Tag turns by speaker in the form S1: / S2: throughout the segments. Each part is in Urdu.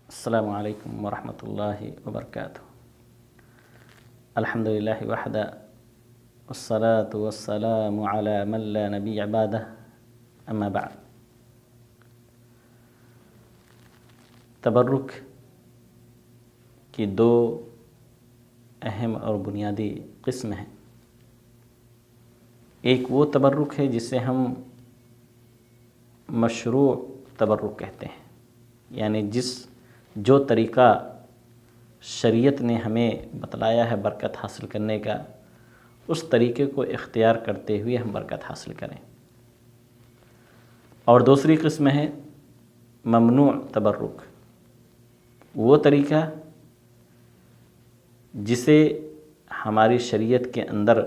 S1: السلام علیکم ورحمۃ اللہ وبرکاتہ۔ الحمد للہ وحدہ والصلاة والسلام علی من لا نبی بعدہ، اما بعد۔ تبرک کی دو اہم اور بنیادی قسم ہیں۔ ایک وہ تبرک ہے جسے ہم مشروع تبرک کہتے ہیں، یعنی جو طریقہ شریعت نے ہمیں بتلایا ہے برکت حاصل کرنے کا، اس طریقے کو اختیار کرتے ہوئے ہم برکت حاصل کریں۔ اور دوسری قسم ہے ممنوع تبرک، وہ طریقہ جسے ہماری شریعت کے اندر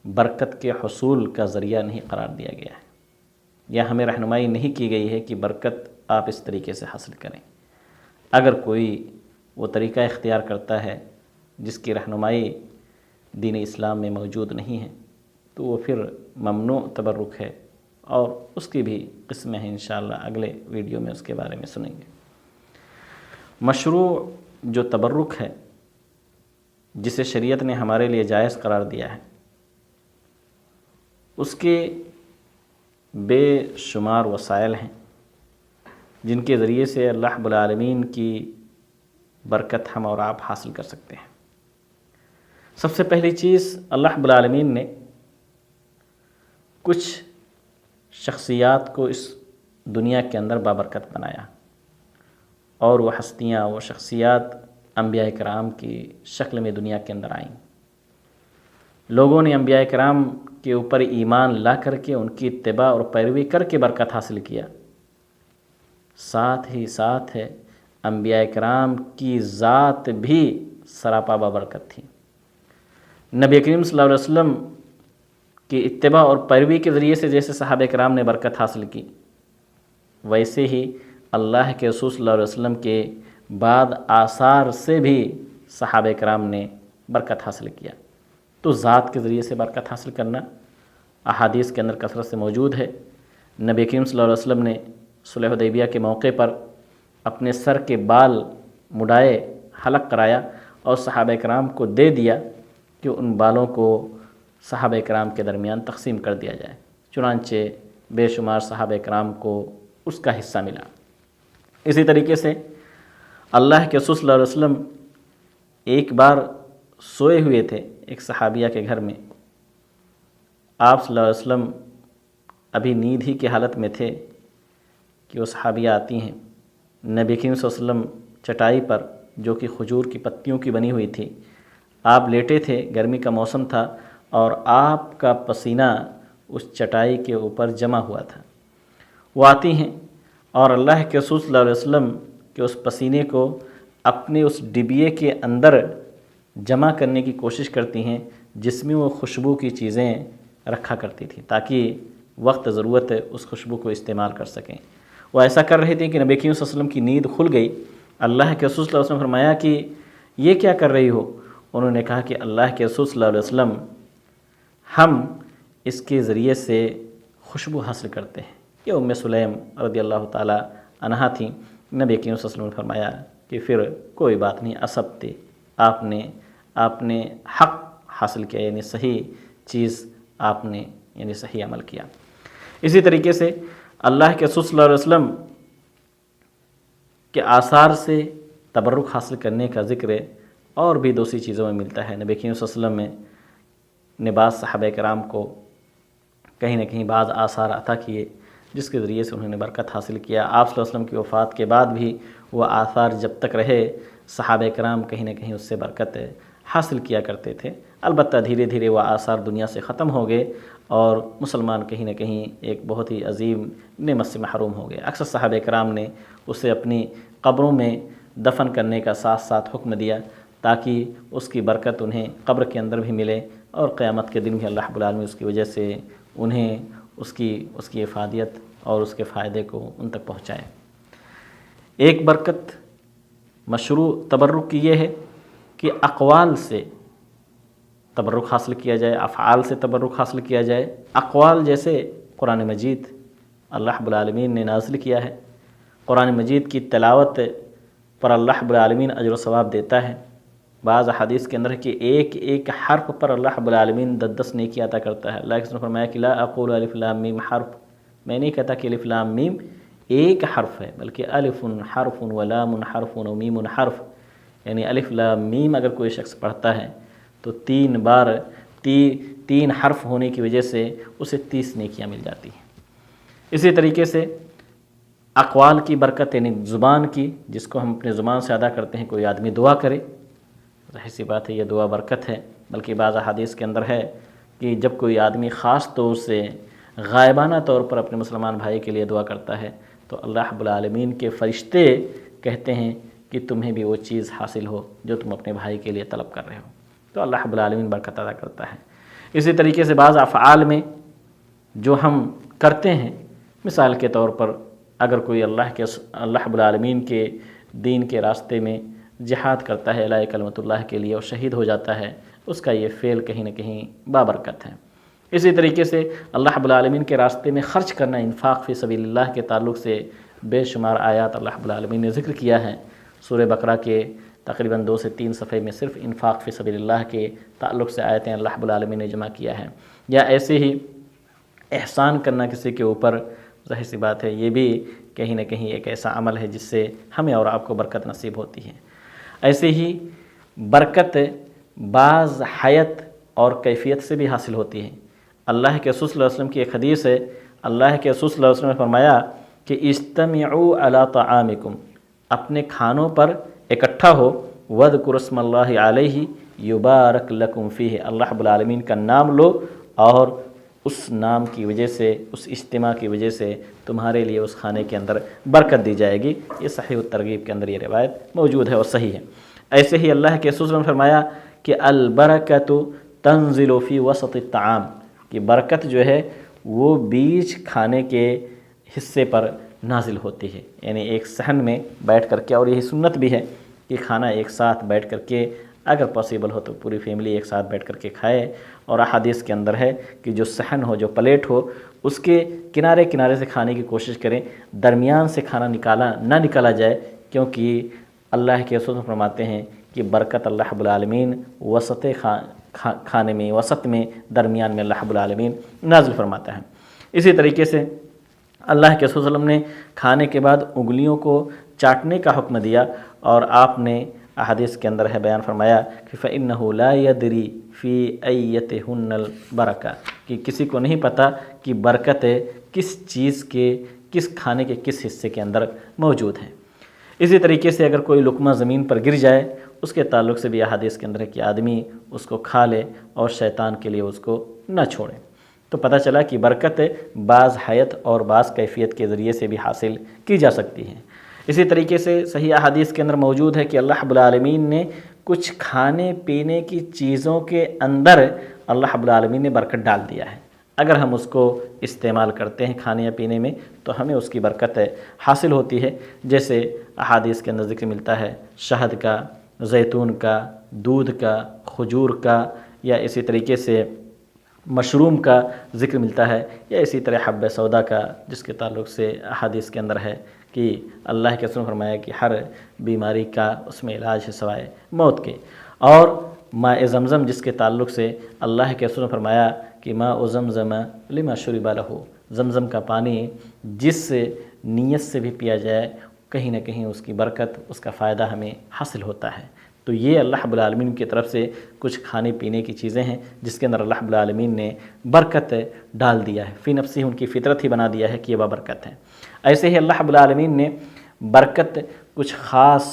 S1: برکت کے حصول کا ذریعہ نہیں قرار دیا گیا ہے، یا ہمیں رہنمائی نہیں کی گئی ہے کہ برکت آپ اس طریقے سے حاصل کریں۔ اگر کوئی وہ طریقہ اختیار کرتا ہے جس کی رہنمائی دین اسلام میں موجود نہیں ہے، تو وہ پھر ممنوع تبرک ہے، اور اس کی بھی قسمیں ہیں، انشاءاللہ اگلے ویڈیو میں اس کے بارے میں سنیں گے۔ مشروع جو تبرک ہے جسے شریعت نے ہمارے لیے جائز قرار دیا ہے، اس کے بے شمار وسائل ہیں جن کے ذریعے سے اللہ رب العالمین کی برکت ہم اور آپ حاصل کر سکتے ہیں۔ سب سے پہلی چیز، اللہ رب العالمین نے کچھ شخصیات کو اس دنیا کے اندر بابرکت بنایا، اور وہ ہستیاں، وہ شخصیات انبیاء کرام کی شکل میں دنیا کے اندر آئیں۔ لوگوں نے انبیاء کرام کے اوپر ایمان لا کر کے ان کی اتباع اور پیروی کر کے برکت حاصل کیا۔ ساتھ ہی ساتھ ہے انبیاء کرام کی ذات بھی سراپا بابرکت تھی۔ نبی کریم صلی اللہ علیہ وسلم کی اتباع اور پیروی کے ذریعے سے جیسے صحابہ کرام نے برکت حاصل کی، ویسے ہی اللہ کے رسول صلی اللہ علیہ وسلم کے بعد آثار سے بھی صحابہ کرام نے برکت حاصل کیا۔ تو ذات کے ذریعے سے برکت حاصل کرنا احادیث کے اندر کثرت سے موجود ہے۔ نبی کریم صلی اللہ علیہ وسلم نے صلح حدیبیہ کے موقع پر اپنے سر کے بال مڈائے، حلق کرایا، اور صحابہ کرام کو دے دیا کہ ان بالوں کو صحابہ کرام کے درمیان تقسیم کر دیا جائے۔ چنانچہ بے شمار صحابہ کرام کو اس کا حصہ ملا۔ اسی طریقے سے اللہ کے رسول صلی اللہ علیہ وسلم ایک بار سوئے ہوئے تھے ایک صحابیہ کے گھر میں۔ آپ صلی اللہ علیہ وسلم ابھی نیند ہی کی حالت میں تھے کہ وہ صحابیہ آتی ہیں۔ نبی کریم صلی اللہ علیہ وسلم چٹائی پر، جو کہ کھجور کی پتیوں کی بنی ہوئی تھی، آپ لیٹے تھے، گرمی کا موسم تھا، اور آپ کا پسینہ اس چٹائی کے اوپر جمع ہوا تھا۔ وہ آتی ہیں اور اللہ کے رسول صلی اللہ علیہ وسلم کے اس پسینے کو اپنے اس ڈبیے کے اندر جمع کرنے کی کوشش کرتی ہیں جس میں وہ خوشبو کی چیزیں رکھا کرتی تھی، تاکہ وقت ضرورت اس خوشبو کو استعمال کر سکیں۔ وہ ایسا کر رہے تھے کہ نبی کریم صلی اللہ علیہ وسلم کی نیند کھل گئی۔ اللہ کے رسول صلی اللہ علیہ وسلم نے فرمایا کہ یہ کیا کر رہی ہو؟ انہوں نے کہا کہ اللہ کے رسول صلی اللہ علیہ وسلم، ہم اس کے ذریعے سے خوشبو حاصل کرتے ہیں۔ یہ ام سلیم رضی اللہ تعالی عنہا تھیں۔ نبی کریم صلی اللہ علیہ وسلم نے فرمایا کہ پھر کوئی بات نہیں، اسبتے، آپ نے حق حاصل کیا، یعنی صحیح چیز آپ نے یعنی صحیح عمل کیا۔ اسی طریقے سے اللہ کے رسول صلی اللہ علیہ وسلم کے آثار سے تبرک حاصل کرنے کا ذکر اور بھی دوسری چیزوں میں ملتا ہے۔ نبی کریم صلی اللہ علیہ وسلم نے بعض صحابہ کرام کو کہیں نہ کہیں بعض آثار عطا کیے جس کے ذریعے سے انہوں نے برکت حاصل کیا۔ آپ صلی اللہ علیہ وسلم کی وفات کے بعد بھی وہ آثار جب تک رہے، صحابہ کرام کہیں نہ کہیں اس سے برکت حاصل کیا کرتے تھے۔ البتہ دھیرے دھیرے وہ آثار دنیا سے ختم ہو گئے، اور مسلمان کہیں نہ کہیں ایک بہت ہی عظیم نعمت سے محروم ہو گئے۔ اکثر صحابہ کرام نے اسے اپنی قبروں میں دفن کرنے کا ساتھ ساتھ حکم دیا، تاکہ اس کی برکت انہیں قبر کے اندر بھی ملے، اور قیامت کے دن بھی اللہ رب العالمین اس کی وجہ سے انہیں اس کی افادیت اور اس کے فائدے کو ان تک پہنچائے۔ ایک برکت مشروع تبرک کی یہ ہے کہ اقوال سے تبرک حاصل کیا جائے، افعال سے تبرک حاصل کیا جائے۔ اقوال جیسے قرآن مجید اللہ رب العالمین نے نازل کیا ہے، قرآن مجید کی تلاوت پر اللہ رب العالمین اجر و ثواب دیتا ہے۔ بعض احادیث کے اندر ہے کہ ایک ایک حرف پر اللہ رب العالمین 10 نیکی عطا کرتا ہے۔ اللہ کے رسول نے فرمایا کہ لا اقول الف لام میم حرف، میں نہیں کہتا کہ الف لام میم ایک حرف ہے، بلکہ الف حرف و لام حرف و میم حرف، یعنی الف لام میم اگر کوئی شخص پڑھتا ہے تو 3 بار 3 حرف ہونے کی وجہ سے اسے 30 نیکیاں مل جاتی ہیں۔ اسی طریقے سے اقوال کی برکت، یعنی زبان کی، جس کو ہم اپنے زبان سے ادا کرتے ہیں، کوئی آدمی دعا کرے، ظاہر سی بات ہے یہ دعا برکت ہے، بلکہ بعض احادیث کے اندر ہے کہ جب کوئی آدمی خاص طور سے غائبانہ طور پر اپنے مسلمان بھائی کے لیے دعا کرتا ہے تو اللہ رب العالمین کے فرشتے کہتے ہیں کہ تمہیں بھی وہ چیز حاصل ہو جو تم اپنے بھائی کے لیے طلب کر رہے ہو، تو اللہ رب العالمین برکت ادا کرتا ہے۔ اسی طریقے سے بعض افعال میں جو ہم کرتے ہیں، مثال کے طور پر اگر کوئی اللہ رب العالمین کے دین کے راستے میں جہاد کرتا ہے اعلاء کلمت اللہ کے لیے اور شہید ہو جاتا ہے، اس کا یہ فعل کہیں نہ کہیں بابرکت ہے۔ اسی طریقے سے اللہ رب العالمین کے راستے میں خرچ کرنا، انفاق فی سبیل اللہ کے تعلق سے بے شمار آیات اللہ رب العالمین نے ذکر کیا ہے۔ سورہ بقرہ کے تقریباً 2 سے 3 صفحے میں صرف انفاق فی سبیل اللہ کے تعلق سے آیتیں اللہ رب العالمین نے جمع کیا ہے۔ یا ایسے ہی احسان کرنا کسی کے اوپر، ظاہر سی بات ہے یہ بھی کہیں نہ کہیں ایک ایسا عمل ہے جس سے ہمیں اور آپ کو برکت نصیب ہوتی ہے۔ ایسے ہی برکت بعض حیت اور کیفیت سے بھی حاصل ہوتی ہے۔ اللہ کے رسول صلی اللہ علیہ وسلم کی ایک حدیث ہے، اللہ کے رسول صلی اللہ علیہ وسلم نے فرمایا کہ اجتمعوا علی طعامکم، اپنے کھانوں پر اکٹھا ہو، وذکروا اسم اللہ علیہ یبارک لکم فیہ، اللہ رب العالمین کا نام لو اور اس نام کی وجہ سے، اس اجتماع کی وجہ سے تمہارے لیے اس کھانے کے اندر برکت دی جائے گی۔ یہ صحیح الترغیب کے اندر یہ روایت موجود ہے اور صحیح ہے۔ ایسے ہی اللہ کے رسول نے فرمایا کہ البرکۃ تنزل فی وسط الطعام، کہ برکت جو ہے وہ بیچ کھانے کے حصے پر نازل ہوتی ہے، یعنی ایک صحن میں بیٹھ کر کے، اور یہی سنت بھی ہے کہ کھانا ایک ساتھ بیٹھ کر کے اگر پاسبل ہو تو پوری فیملی ایک ساتھ بیٹھ کر کے کھائے، اور احادیث کے اندر ہے کہ جو صحن ہو، جو پلیٹ ہو، اس کے کنارے کنارے سے کھانے کی کوشش کریں، درمیان سے کھانا نہ نکالا جائے، کیونکہ اللہ کے رسول فرماتے ہیں کہ برکت اللہ رب العالمین وسط کھانے میں، وسط میں، درمیان میں اللہ رب العالمین نازل فرماتا ہے۔ اسی طریقے سے اللہ کے رسول صلی اللہ علیہ وسلم نے کھانے کے بعد انگلیوں کو چاٹنے کا حکم دیا، اور آپ نے احادیث کے اندر ہے بیان فرمایا کہ فَإِنَّهُ لَا يَدْرِي فِي أَيَّتِهُنَّ الْبَرَكَةُ، کہ کسی کو نہیں پتہ کہ برکت کس چیز کے، کس کھانے کے کس حصے کے اندر موجود ہے۔ اسی طریقے سے اگر کوئی لقمہ زمین پر گر جائے، اس کے تعلق سے بھی احادیث کے اندر ہے کہ آدمی اس کو کھا لے اور شیطان کے لیے اس کو نہ چھوڑے۔ تو پتہ چلا کہ برکت بعض حیت اور بعض کیفیت کے ذریعے سے بھی حاصل کی جا سکتی ہے۔ اسی طریقے سے صحیح احادیث کے اندر موجود ہے کہ اللہ رب العالمین نے کچھ کھانے پینے کی چیزوں کے اندر اللہ رب العالمین نے برکت ڈال دیا ہے، اگر ہم اس کو استعمال کرتے ہیں کھانے یا پینے میں تو ہمیں اس کی برکت حاصل ہوتی ہے۔ جیسے احادیث کے اندر ذکر ملتا ہے شہد کا، زیتون کا، دودھ کا، کھجور کا، یا اسی طریقے سے مشروم کا ذکر ملتا ہے، یا اسی طرح حب سودا کا، جس کے تعلق سے احادیث کے اندر ہے کہ اللہ کے رسول نے فرمایا کہ ہر بیماری کا اس میں علاج ہے سوائے موت کے۔ اور ماء زمزم، جس کے تعلق سے اللہ کے رسول نے فرمایا کہ ماء زمزم لما شرب لہ، زمزم کا پانی جس نیت سے بھی پیا جائے کہیں نہ کہیں اس کی برکت، اس کا فائدہ ہمیں حاصل ہوتا ہے۔ تو یہ اللہ رب العالمین کی طرف سے کچھ کھانے پینے کی چیزیں ہیں جس کے اندر اللہ رب العالمین نے برکت ڈال دیا ہے، فی نفسی ان کی فطرت ہی بنا دیا ہے کہ یہ بابرکت ہے۔ ایسے ہی اللہ رب العالمین نے برکت کچھ خاص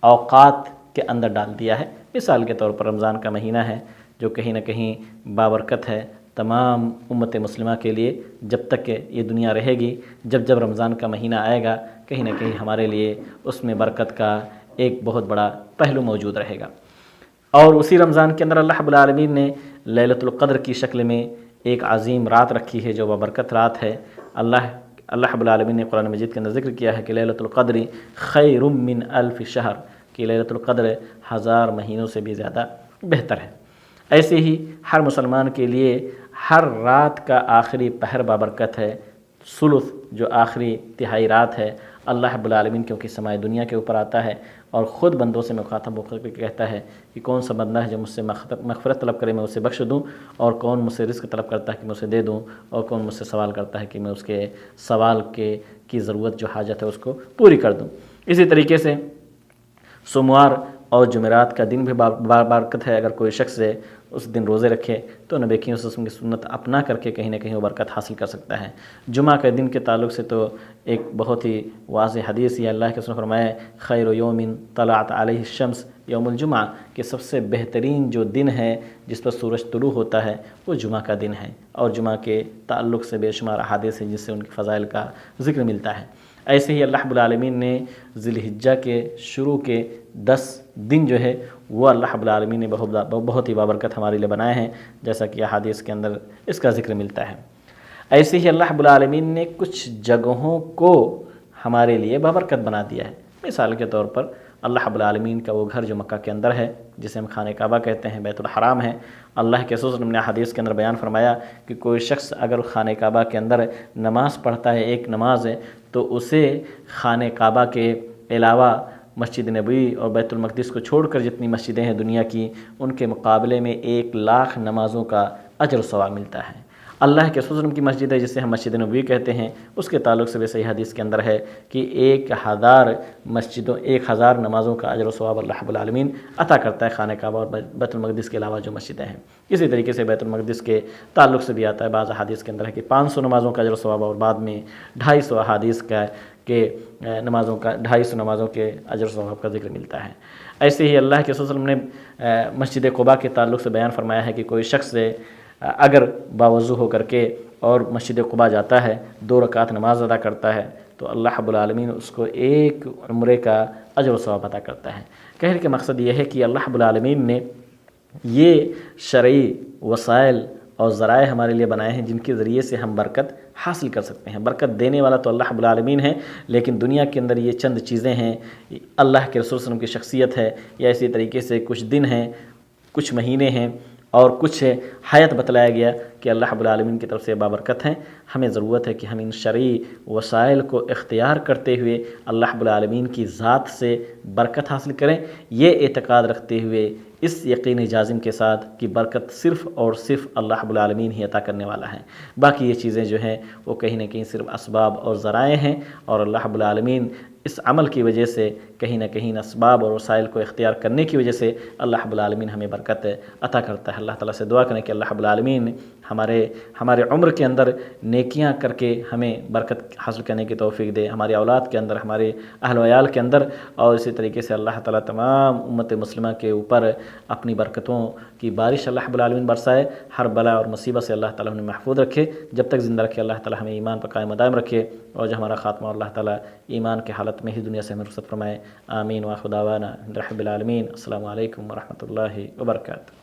S1: اوقات کے اندر ڈال دیا ہے۔ مثال کے طور پر رمضان کا مہینہ ہے جو کہیں نہ کہیں بابرکت ہے تمام امت مسلمہ کے لیے، جب تک کہ یہ دنیا رہے گی۔ جب رمضان کا مہینہ آئے گا کہیں نہ کہیں ہمارے لیے اس میں برکت کا ایک بہت بڑا پہلو موجود رہے گا۔ اور اسی رمضان کے اندر اللہ رب العالمین نے لیلۃ القدر کی شکل میں ایک عظیم رات رکھی ہے جو بابرکت رات ہے۔ اللہ رب العالمین نے قرآن مجید کے اندر ذکر کیا ہے کہ لیلۃ القدر خیر من الف شہر، کہ لیلۃ القدر 1000 مہینوں سے بھی زیادہ بہتر ہے۔ ایسے ہی ہر مسلمان کے لیے ہر رات کا آخری پہر بابرکت ہے۔ ثلث جو آخری تہائی رات ہے، اللہ رب العالمین کیونکہ سمائے دنیا کے اوپر آتا ہے اور خود بندوں سے مخاطب ہو کر کے کہتا ہے کہ کون سا بندہ ہے جو مجھ سے مغفرت طلب کرے میں اسے بخش دوں، اور کون مجھ سے رزق طلب کرتا ہے کہ میں اسے دے دوں، اور کون مجھ سے سوال کرتا ہے کہ میں اس کے سوال کی ضرورت جو حاجت ہے اس کو پوری کر دوں۔ اسی طریقے سے سوموار اور جمعرات کا دن بھی بابرکت ہے۔ اگر کوئی شخص اس دن روزے رکھے تو نبی کریم صلی اللہ علیہ وسلم کی سنت اپنا کر کے کہیں نہ کہیں وہ برکت حاصل کر سکتا ہے۔ جمعہ کے دن کے تعلق سے تو ایک بہت ہی واضح حدیث یہ اللہ کے رسول نے فرمایا خیر یوم طلعت علیہ الشمس یوم الجمعہ، کہ سب سے بہترین جو دن ہے جس پر سورج طلوع ہوتا ہے وہ جمعہ کا دن ہے، اور جمعہ کے تعلق سے بے شمار احادیث ہیں جس سے ان کی فضائل کا ذکر ملتا ہے۔ ایسے ہی اللہ رب العالمین نے ذی الحجہ کے شروع کے 10 دن جو ہے وہ اللہ رب العالمین نے بہت ہی بابرکت ہمارے لیے بنائے ہیں، جیسا کہ احادیث کے اندر اس کا ذکر ملتا ہے۔ ایسے ہی اللہ رب العالمین نے کچھ جگہوں کو ہمارے لیے بابرکت بنا دیا ہے۔ مثال کے طور پر اللہ رب العالمین کا وہ گھر جو مکہ کے اندر ہے جسے ہم خانہ کعبہ کہتے ہیں، بیت الحرام ہے۔ اللہ کے رسول نے حدیث کے اندر بیان فرمایا کہ کوئی شخص اگر خانہ کعبہ کے اندر نماز پڑھتا ہے، ایک نماز ہے، تو اسے خانہ کعبہ کے علاوہ مسجد نبوی اور بیت المقدس کو چھوڑ کر جتنی مسجدیں ہیں دنیا کی، ان کے مقابلے میں 1,00,000 نمازوں کا اجر و ثواب ملتا ہے۔ اللہ کے رسول کی مسجد ہے جسے ہم مسجد نبوی کہتے ہیں، اس کے تعلق سے بھی صحیح حدیث کے اندر ہے کہ 1,000 نمازوں کا اجر و ثواب اللہ رب العالمین عطا کرتا ہے خانہ کعبہ اور بیت المقدس کے علاوہ جو مسجدیں ہیں۔ اسی طریقے سے بیت المقدس کے تعلق سے بھی آتا ہے، بعض احادیث کے اندر ہے کہ 500 نمازوں کا اجر و ثواب، اور بعد میں 250 احادیث کا کہ 250 نمازوں کے اجر و ثواب کا ذکر ملتا ہے۔ ایسے ہی اللہ کے رسول نے مسجد قباء کے تعلق سے بیان فرمایا ہے کہ کوئی شخص اگر باوضو ہو کر کے اور مسجد قباء جاتا ہے، 2 رکعت نماز ادا کرتا ہے، تو اللہ رب العالمین اس کو 1 عمرے کا اجر و ثواب عطا کرتا ہے۔ کہنے کا مقصد یہ ہے کہ اللہ رب العالمین نے یہ شرعی وسائل اور ذرائع ہمارے لیے بنائے ہیں جن کے ذریعے سے ہم برکت حاصل کر سکتے ہیں۔ برکت دینے والا تو اللہ رب العالمین ہے، لیکن دنیا کے اندر یہ چند چیزیں ہیں، اللہ کے رسول صلی اللہ علیہ وسلم کی شخصیت ہے، یا اسی طریقے سے کچھ دن ہیں، کچھ مہینے ہیں، اور کچھ حیات بتلایا گیا کہ اللہ رب العالمین کی طرف سے بابرکت ہیں۔ ہمیں ضرورت ہے کہ ہم ان شرعی وسائل کو اختیار کرتے ہوئے اللہ رب العالمین کی ذات سے برکت حاصل کریں، یہ اعتقاد رکھتے ہوئے اس یقین جازم کے ساتھ کہ برکت صرف اور صرف اللہ رب العالمین ہی عطا کرنے والا ہے، باقی یہ چیزیں جو ہیں وہ کہیں نہ کہیں صرف اسباب اور ذرائع ہیں، اور اللہ رب العالمین اس عمل کی وجہ سے کہیں نہ کہیں اسباب اور وسائل کو اختیار کرنے کی وجہ سے اللہ رب العالمین ہمیں برکت عطا کرتا ہے۔ اللہ تعالیٰ سے دعا کریں کہ اللہ رب العالمین ہمارے عمر کے اندر نیکیاں کر کے ہمیں برکت حاصل کرنے کی توفیق دے، ہماری اولاد کے اندر، ہمارے اہل و عیال کے اندر، اور اسی طریقے سے اللہ تعالیٰ تمام امت مسلمہ کے اوپر اپنی برکتوں کی بارش اللہ رب العالمین برسائے، ہر بلا اور مصیبت سے اللہ تعالیٰ ہمیں محفوظ رکھے، جب تک زندہ رکھے اللہ تعالیٰ ہمیں ایمان پر قائم و دائم رکھے، اور جو ہمارا خاتمہ اللہ تعالیٰ ایمان کے حالت میں ہی دنیا سے ہمیں رخصت فرمائے۔ آمین وآخر دعوانا رب العالمین۔ السلام علیکم ورحمۃ اللہ وبرکاتہ۔